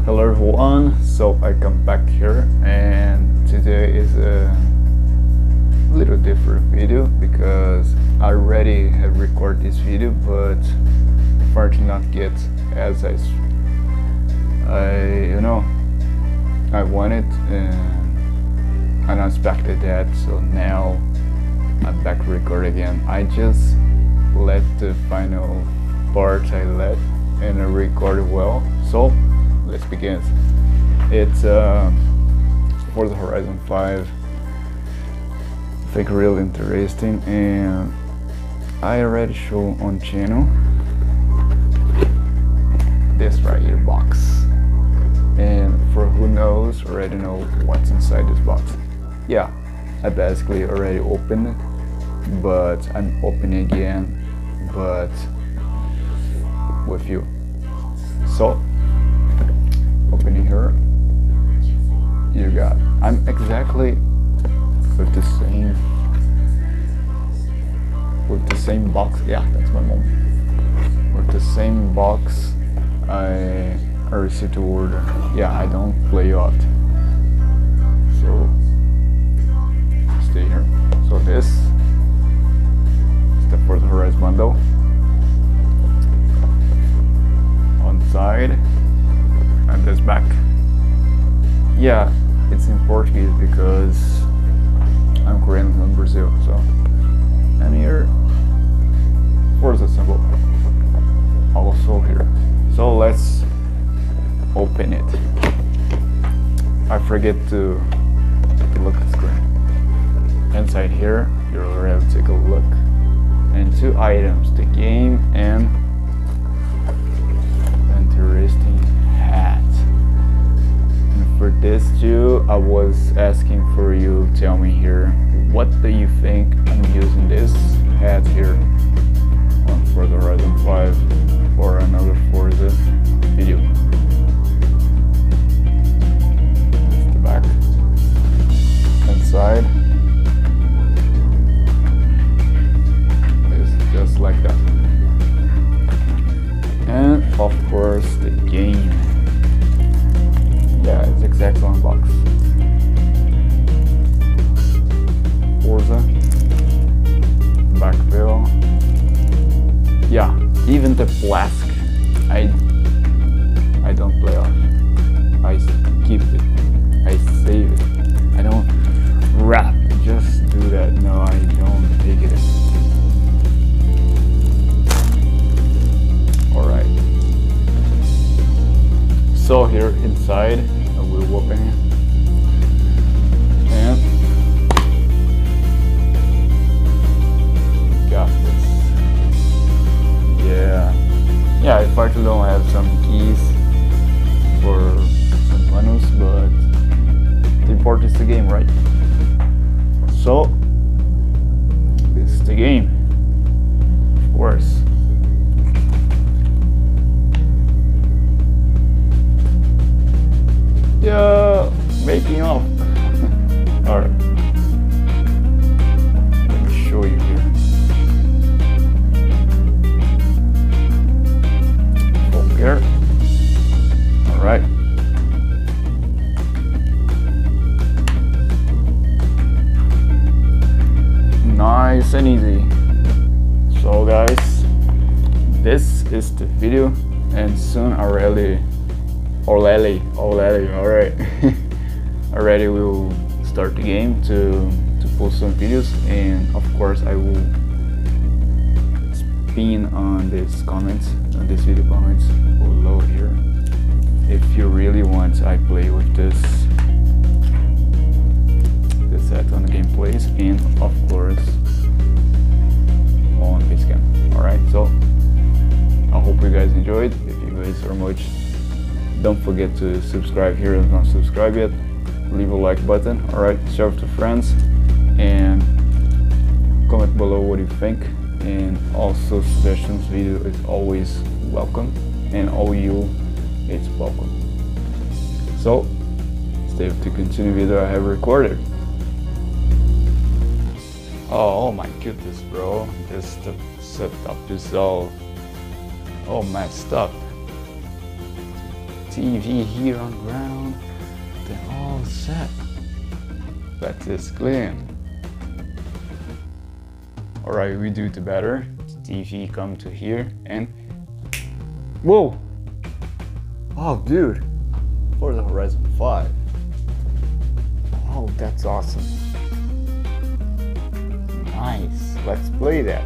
Hello everyone, so I come back here and today is a little different video because I already have recorded this video, but unfortunately not get as I wanted, and I expected that, so now I'm back to record again. I just let the final part I let and I recorded well, so let's begin. It's Forza Horizon 5. I think really interesting, and I already showed on channel this right here box, and for who knows already know what's inside this box. Yeah, I basically already opened it, but I'm opening again, but with you. So opening here, you got, I'm exactly with the same box. Yeah, that's my mom. With the same box I received the order. Yeah, I don't play out, so stay here. So this is the Forza Horizon bundle on side, and this back. Yeah, it's in Portuguese because I'm currently in Brazil, so, and here Forza symbol also here. So let's open it. I forget to look at the screen. Inside here, you're already take a look. And two items, the game and interesting hat. And for this too, I was asking for you tell me here, what do you think I'm using this hat here on Forza Horizon 5 for another Forza video. That's the back. Inside is just like that. And of course the game. Yeah, it's exactly one box. Forza, back bill. Yeah, even the flask, I don't play off. I keep it, I save it. I don't wrap, just do that. No, I don't take it. Alright. So here inside, I will open it. And got this. Yeah, I actually don't have some keys for some menus, but the important is the game, right? So this is the game, of course. Yeah, making off. Alright, let me show you here. Here. All right. Nice and easy. So guys, this is the video, and soon already, all right. Already we'll start the game to post some videos, and of course I will pin on this comments, on this video comments below here, if you really want I play with this set on the gameplays, and of course on Facecam. Alright, so I hope you guys enjoyed. If you guys are much, don't forget to subscribe here if not subscribed yet. Leave a like button. Alright, share with your friends and comment below what you think. And also suggestions video is always welcome, and all you, it's welcome. So stay to continue video I have recorded. Oh my goodness, bro, this setup is all messed up. TV here on ground, then all set. That is clean. Alright, we do it better. TV come to here and whoa! Oh dude, Forza Horizon 5. Oh, that's awesome. Nice, let's play that.